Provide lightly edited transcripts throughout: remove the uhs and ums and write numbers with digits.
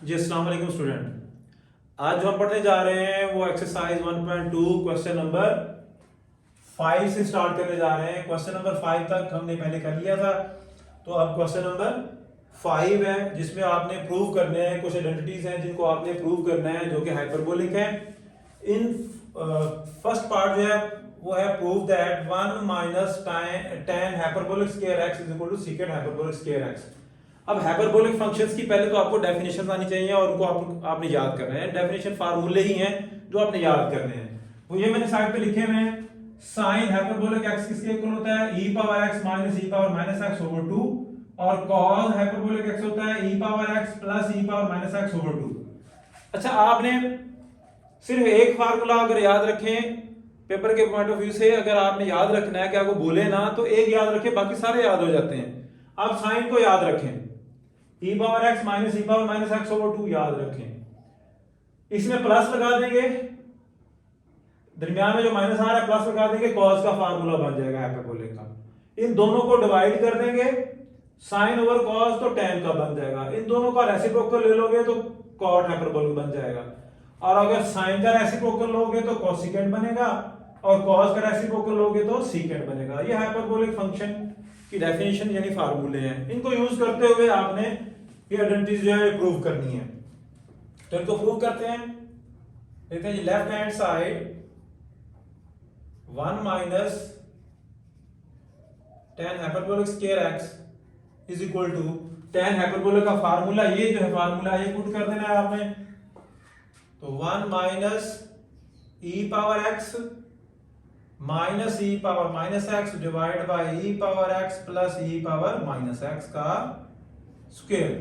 जी अस्सलाम वालेकुम स्टूडेंट। आज जो हम पढ़ने जा रहे हैं वो एक्सरसाइज 1.2 क्वेश्चन नंबर 5 से स्टार्ट करने जा रहे हैं। क्वेश्चन नंबर 5 तक हमने पहले कर लिया था, तो अब क्वेश्चन नंबर 5 है जिसमें आपने प्रूव करने हैं कुछ आइडेंटिटीज हैं जिनको आपने प्रूव करना है जो कि हाइपरबोलिक हैं। इन फर्स्ट पार्ट जो है वो है prove that 1 minus tan hyperbolic square x is equal to secant hyperbolic square x। अब हाइपरबोलिक फंक्शंस की पहले तो आपको डेफिनेशंस आनी चाहिए और उनको आपने याद करना है। डेफिनेशन फार्मूले ही हैं जो आपने याद करने हैं। वो ये मैंने साइड पे लिखे हुए हैं। साइन हाइपरबोलिक x किसके इक्वल होता है e power x minus e power minus x over 2, और cos हाइपरबोलिक x होता है e power x plus e power minus x over 2। अच्छा, आपने सिर्फ एक फार्मूला अगर याद रखें पेपर के पॉइंट ऑफ व्यू से, अगर आपने याद रखना है कि आपको बोले ना तो एक याद रखें, बाकी सारे याद हो जाते हैं। आप साइन को याद रखें, e power x minus e power minus x over 2 याद रखें। इसमें प्लस लगा देंगे, दरमियान में जो माइनस आ रहा है प्लस लगा देंगे, cos का फार्मूला बन जाएगा हाइपरबोलिक का। इन दोनों को डिवाइड कर देंगे, साइन ओवर cos तो tan का बन जाएगा। इन दोनों का रेसिप्रोकल ले लोगे तो cot हाइपरबोलिक बन जाएगा, और अगर साइन का रेसिप्रोकल लोगे तो कोसिकेंट बनेगा, और cos का रेसिप्रोकल लोगे तो सीकेंट बनेगा। ये हाइपरबोलिक फंक्शन की डेफिनेशन यानी फार्मूले हैं। इनको यूज करते हुए आपने ये आइडेंटिटीज जो है प्रूव करनी है। तो इनको प्रूव करते हैं। देखते हैं जी, left hand side 1 minus tan hyperbolic square x is equal to tan hyperbolic का फार्मूला, ये जो है फार्मूला ये पुट कर देना है आपने। तो 1 minus e power x minus e power minus x divide by e power x plus e power minus x का स्क्वायर,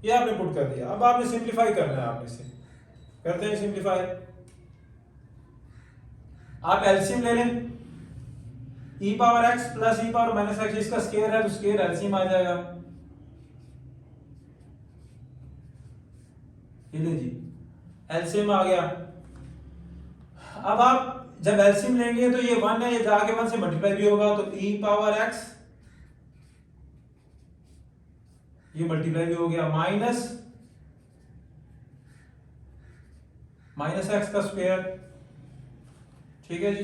ये आपने पुट कर दिया। अब आपने सिंप्लीफाई करना है। आप इसे करते हैं सिंप्लीफाई। आप एलसीएम ले लें, e power x plus e power minus x, इसका स्क्वायर है तो स्क्वायर एलसीएम आ जाएगा। ये ले जी, एलसीएम आ गया। अब आप जब एलसीएम लेंगे तो ये 1 है, ये जाके 1 से मल्टीप्लाई भी होगा, तो e पावर x ये मल्टीप्लाई भी हो गया, माइनस माइनस x का स्क्वायर, ठीक है जी,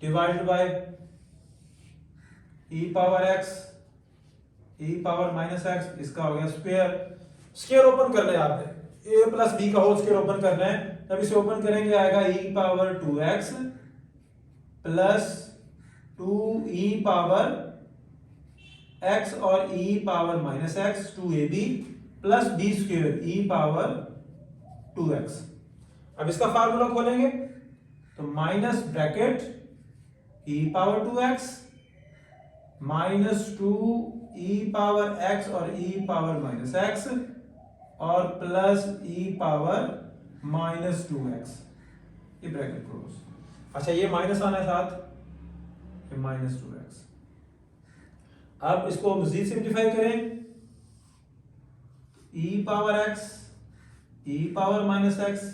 divide by e power x e power minus x, इसका हो गया स्क्वायर। स्क्वायर ओपन करना है आपने, a प्लस b का होल स्क्वायर ओपन करना है। तब इसे ओपन करेंगे आएगा e power 2x plus 2e power x और e power minus x 2ab plus b square e power 2x। अब इसका फार्मूला खोलेंगे तो minus bracket e power 2x minus 2e power x और e पावर माइनस x और plus e power minus 2x, ये bracket close. अच्छा, ये minus आना है साथ, ये माइनस 2x। अब इसको मजीद सिंप्लीफाई करें, e power x e power minus x,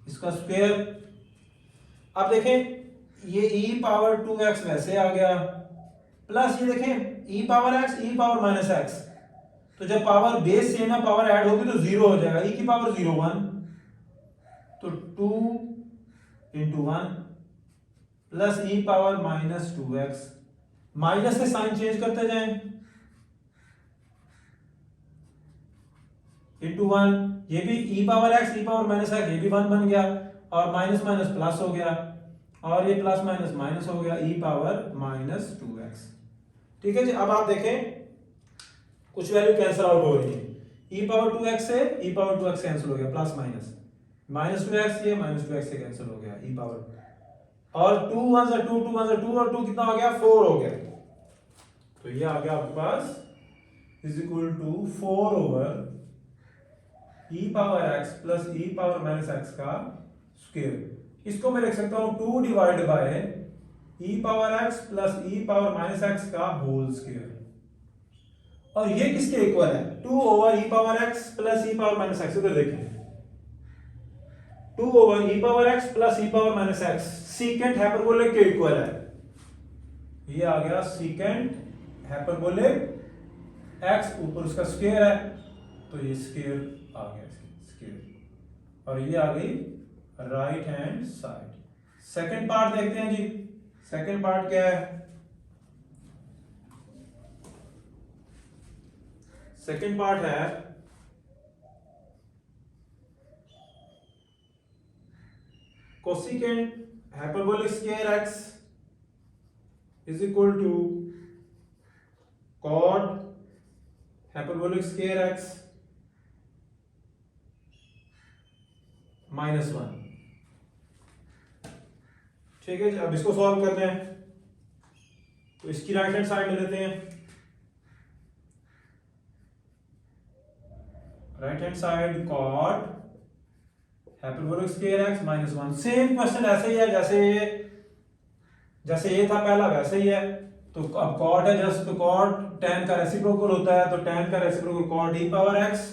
इसका स्क्वायर। अब देखें ये e पावर 2x वैसे आ गया, प्लस ये देखें e power x e power minus x, तो जब पावर बेस से ना पावर ऐड होगी तो जीरो हो जाएगा, e की पावर 0 1, तो 2 into 1 plus e power minus 2x, minus से साइन चेंज करते जाएं, इंटू 1, ये भी e power x e power minus x, ये भी 1 बन गया, और माइनस माइनस प्लस हो गया, और ये प्लस माइनस माइनस हो गया, e पावर माइनस 2x। ठीक है जी। अब आप देखें कुछ वैल्यू कैंसिल आउट हो रही है, e पावर 2x से e पावर 2x कैंसिल हो गया, प्लस माइनस माइनस 2x, ये माइनस 2x से कैंसिल हो गया e पावर, और 2 1 से 2 2 1 से 2 और 2 कितना हो गया 4 हो गया, तो ये आ गया आपके पास is equal to 4 over e power x plus e power minus x का स्क्वायर। इसको मैं लिख सकता हूं 2 divide by e power x plus e power minus x का होल स्क्वायर, और ये किसके इक्वल है 2 over e power x plus e power minus x। इधर देखें 2 over e power x plus e power minus x secant hyperbolic के equal है। ये आ गया सीकेंट हाइपरबोलिक x, ऊपर उसका स्क्वायर है, तो ये स्क्वायर आ गया स्क्वायर, और ये आ गई right hand side. Second part देखते हैं जी। सेकंड पार्ट क्या है? सेकंड पार्ट है cosecant hyperbolic square x is equal to cot hyperbolic square x -1। ठीक है जी, अब इसको सॉल्व करते हैं। तो इसकी राइट हैंड साइड ले लेते हैं। Right hand side cot hyperbolic square x -1। Same question ऐसे ही है जैसे ये था पहला, वैसे ही है। तो अब कॉट है जस्ट, तो कॉट tan का रेसिप्रोकल होता है, तो tan का reciprocal cot e power x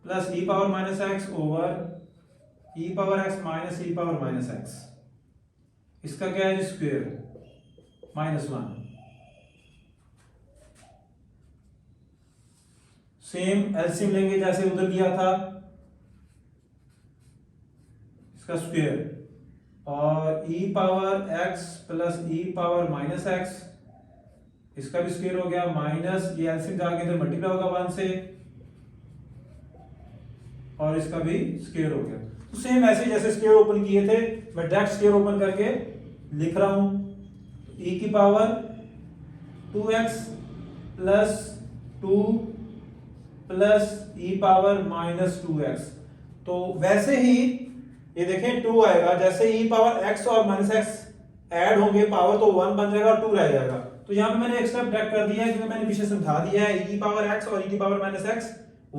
plus e power minus x over e power x minus e power minus x। इसका क्या है? स्क्वायर -1। सेम एलसीएम लेंगे जैसे उधर लिया था, इसका स्क्वायर, और e power x plus e power minus x, इसका भी स्क्वायर हो गया, माइनस ये एलसीएम जाके इधर मल्टीप्लाई होगा 1 से, और इसका भी स्क्वायर हो गया। तो सेम ऐसे जैसे स्क्वायर ओपन किए थे, मैं डायरेक्ट स्क्वायर ओपन करके लिख रहा हूं। तो e की power 2x plus 2 plus e power minus 2x। तो वैसे ही ये देखें 2 आएगा, जैसे e पावर x और माइनस x ऐड होंगे पावर तो 1 बन जाएगा और 2 रह जाएगा। तो यहां पे मैंने एक स्टेप डायरेक्ट कर दिया है, क्योंकि मैंने पीछे समझा दिया है e पावर x और e की पावर माइनस x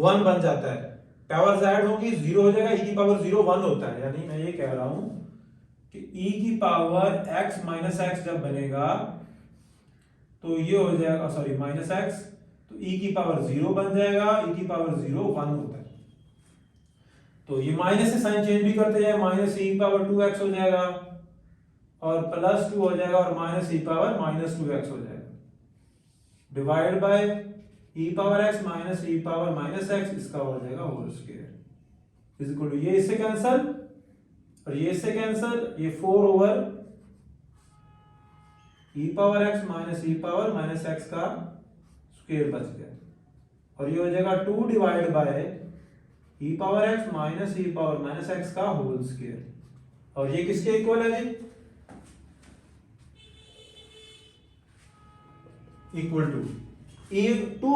1 बन जाता है, पावर्स ऐड होंगी 0 हो जाएगा, e की पावर 0 1 होता है। यानी मैं ये कह रहा हूं कि e की पावर x माइनस x जब बनेगा तो ये हो जाएगा, सॉरी माइनस x, तो e की पावर 0 बन जाएगा, e की पावर 0 1 होता है। तो ये माइनस से साइन चेंज भी करते जाए, माइनस e पावर 2x हो जाएगा और प्लस 2 हो जाएगा और minus e power minus 2x हो जाएगा, divide by e power x minus e power minus x, इसका हो जाएगा whole square is equal to, ये इससे कैंसल और ये इससे कैंसल, ये 4 over e power x minus e power minus x का स्क्वायर बच गया, और ये हो जाएगा 2 divide by e power x minus e power minus x का होल स्क्वायर। और ये किसके इक्वल है जी? Equal to e 2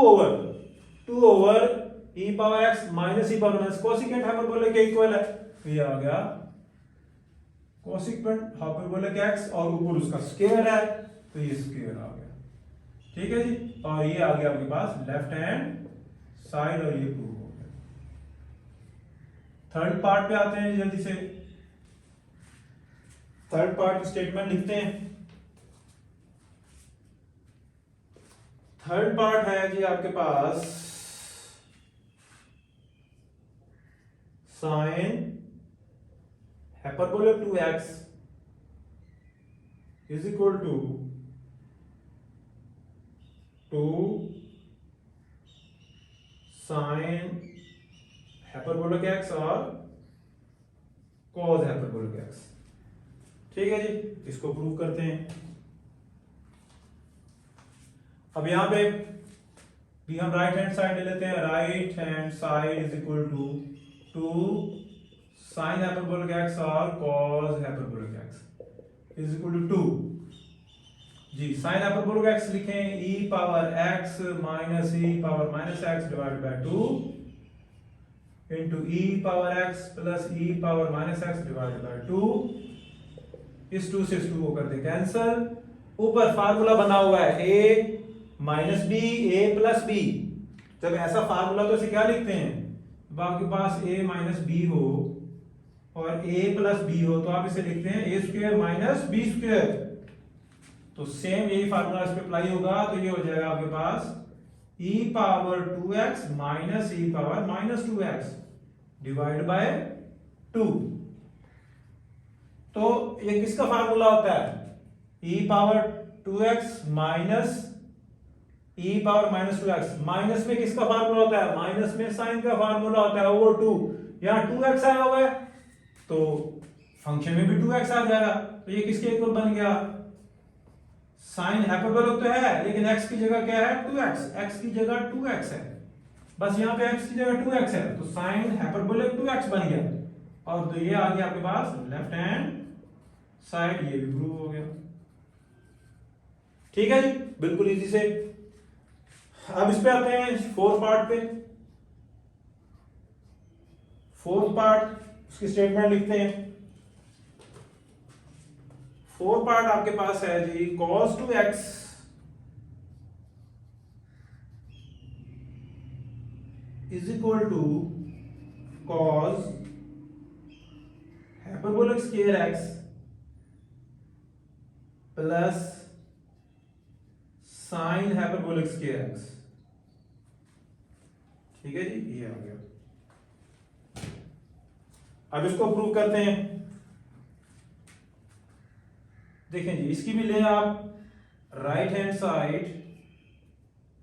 over e power x minus e power minus cosecant hyperbolic के इक्वल है। तो ये आ गया कोसिकेंट हाइपरबोलिक x और ऊपर उसका स्क्वायर है, तो ये स्क्वायर आ गया। ठीक है जी, और ये आ गया आपके पास लेफ्ट हैंड साइड, और ये प्रूव हो गया। थर्ड पार्ट पे आते हैं जल्दी से। थर्ड पार्ट की स्टेटमेंट लिखते हैं। थर्ड पार्ट है जी आपके पास sine hyperbolic 2x is equal to 2 sine hyperbolic x और कॉस हाइपरबोलिक x। ठीक है जी, इसको प्रूव करते हैं। अब यहां पे भी हम राइट हैंड साइड ले लेते हैं। Right hand side is equal to 2 sine hyperbolic x और cos hyperbolic x is equal to 2 जी। साइन हाइपरबोलिक x लिखें e power x minus e power minus x divided by 2 into e power x plus e power minus x divided by 2। इस 2 से इस 2 को करते cancel. ऊपर formula बना हुआ है a minus B A plus B. जब ऐसा फार्मूला तो इसे क्या लिखते हैं, जब आपके पास a माइनस बी हो और a प्लस बी हो तो आप इसे लिखते हैं a square minus B square. तो सेम यही फार्मूला इस पे अप्लाई होगा, तो ये हो जाएगा आपके पास e power 2x minus e power minus 2x divide by 2। तो ये किसका फार्मूला होता है? e power 2x minus e power minus 2x, minus में किसका फार्मूला होता है, माइनस में साइन का फार्मूला होता है ओवर 2, यहाँ 2x आया हुआ है तो फंक्शन में भी 2x आ जाएगा, तो ये किसके इक्वल बन गया, साइन हाइपरबोलिक तो है लेकिन x की जगह क्या है 2x, x की जगह 2x है, बस यहाँ पे x की जगह 2x है तो साइन हाइपरबोलिक 2x बन गया, और तो ये आ गया आपके पास लेफ्ट हैंड साइड, ये भी प्रूव हो गया। ठीक है जी, बिल्कुल इजी से। अब इस पे आते हैं फोर्थ पार्ट पे। फोर्थ पार्ट उसकी स्टेटमेंट लिखते हैं। फोर्थ पार्ट आपके पास है जी cos 2x is equal to cos hyperbolic square x plus sine hyperbolic square x। ठीक है जी, ये आ गया। अब इसको प्रूव करते हैं। देखें जी, इसकी भी ले आप right hand side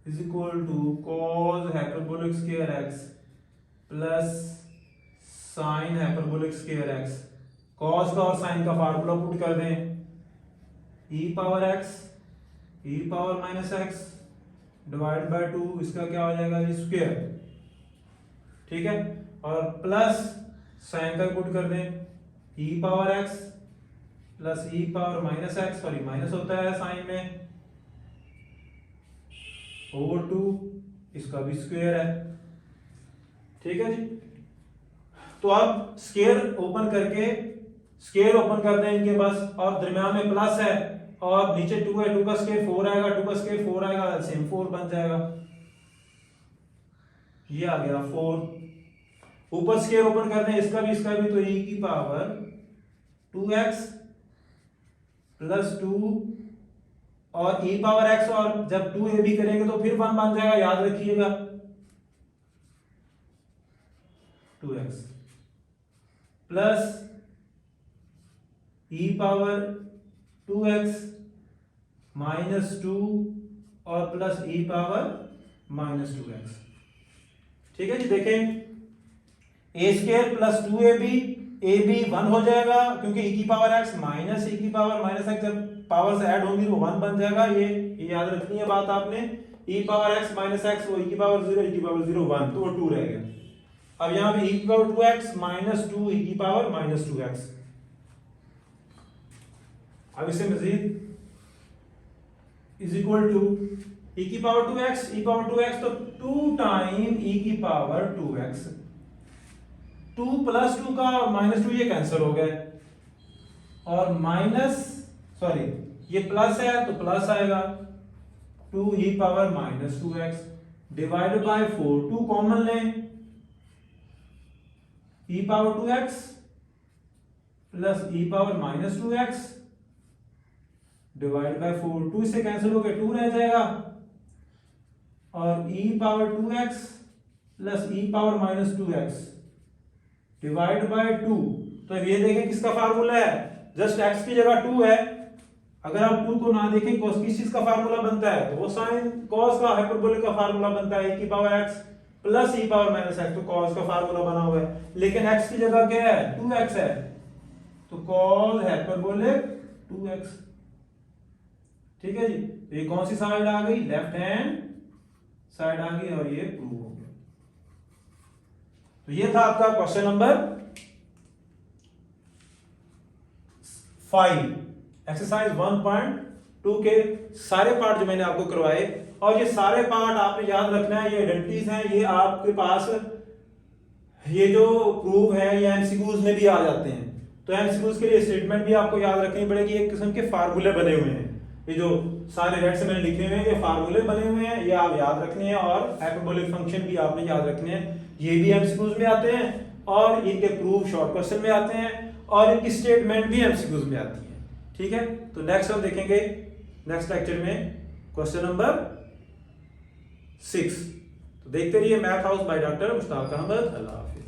is equal to cos hyperbolic square x plus sine hyperbolic square x। cos का और साइन का फार्मूला पुट कर दें, e power x e power minus x divide by 2, इसका क्या हो जाएगा जी स्क्वायर। ठीक है, और प्लस साइन का पुट कर दें, e power x plus e power minus x, sorry minus होता है साइन में, ओवर 2, इसका भी स्क्वायर है। ठीक है जी, तो अब स्क्वायर ओपन कर दें इनके पास, और दरम्यान में प्लस है और नीचे 2 है, 2 का स्क्वायर 4 आएगा, 2 का स्क्वायर 4 आएगा, सेम 4 बन जाएगा। ये आ गया 4। ऊपर स्क्वायर ओपन कर दें इसका भी तो e की पावर 2x प्लस 2 और e पावर x, और जब 2a भी करेंगे तो फिर 1 बन जाएगा, याद रखिएगा 2x plus e power 2x minus 2 और plus e power minus 2x। ठीक है जी, देखें a square plus 2ab, ab 1 हो जाएगा क्योंकि e की पावर x माइनस e की पावर माइनस x जब पावर से ऐड होंगी तो 1 बन जाएगा। ये याद रखनी है बात आपने, e power x minus x वो e की पावर 0, e की पावर 0 1, तो वो 2 रह गया। अब यहां पे e की पावर 2x माइनस 2 e की पावर माइनस 2x। अब इसे मजीद इज इक्वल टू e की power 2x, e power 2x तो 2 टाइम e की पावर 2x, 2 प्लस 2 का और माइनस 2 ये कैंसिल हो गए, और माइनस सॉरी ये प्लस है तो प्लस आएगा 2 e power minus 2x divided by 4, 2 common लें, e power 2x plus e power minus 2x divide bye 4, 2 से कैंसिल हो गए 2 रह जाएगा, और e power 2x plus e power minus 2x divide by 2। तो ये देखें किसका फार्मूला है, जस्ट x की जगह 2 है, अगर आप 2 को ना देखें cos किस चीज का फार्मूला बनता है, तो वो साइन cos का हाइपरबोलिक का फार्मूला बनता है e की power x plus e power minus x, तो cos का फार्मूला बना हुआ है, लेकिन x की जगह क्या है 2x है, तो cos हाइपरबोलिक 2x। ठीक है जी, तो ये कौन सी साइड आ गई, लेफ्ट हैंड साइड आ गई, और ये प्रूव हो गया। तो ये था आपका क्वेश्चन नंबर 5, एक्सरसाइज 1.2 के सारे पार्ट जो मैंने आपको करवाए, और ये सारे पार्ट आपने याद रखना है, ये आइडेंटिटीज हैं, ये आपके पास ये जो प्रूव है ये एमसीक्यूज में भी आ जाते हैं, तो एमसीक्यूज के लिए स्टेटमेंट भी आपको याद रखनी पड़ेगी, एक किस्म के फार्मूले बने हुए हैं, ये जो सारे रेड से मैंने लिखे हुए हैं ये फार्मूले बने हुए हैं, ये आप याद रखने हैं, और हाइपरबोलिक फंक्शन भी आपने याद रखने हैं, ये भी एमसीक्यूज में आते हैं, और इनके प्रूफ शॉर्ट क्वेश्चन में आते हैं, और इनकी स्टेटमेंट भी एमसीक्यूज में आती है। ठीक है, तो नेक्स्ट हम देखेंगे नेक्स्ट लेक्चर में क्वेश्चन नंबर 6। तो देखते रहिए math house by doctor Mushtaq Ahmad. अल्लाह हाफिज़।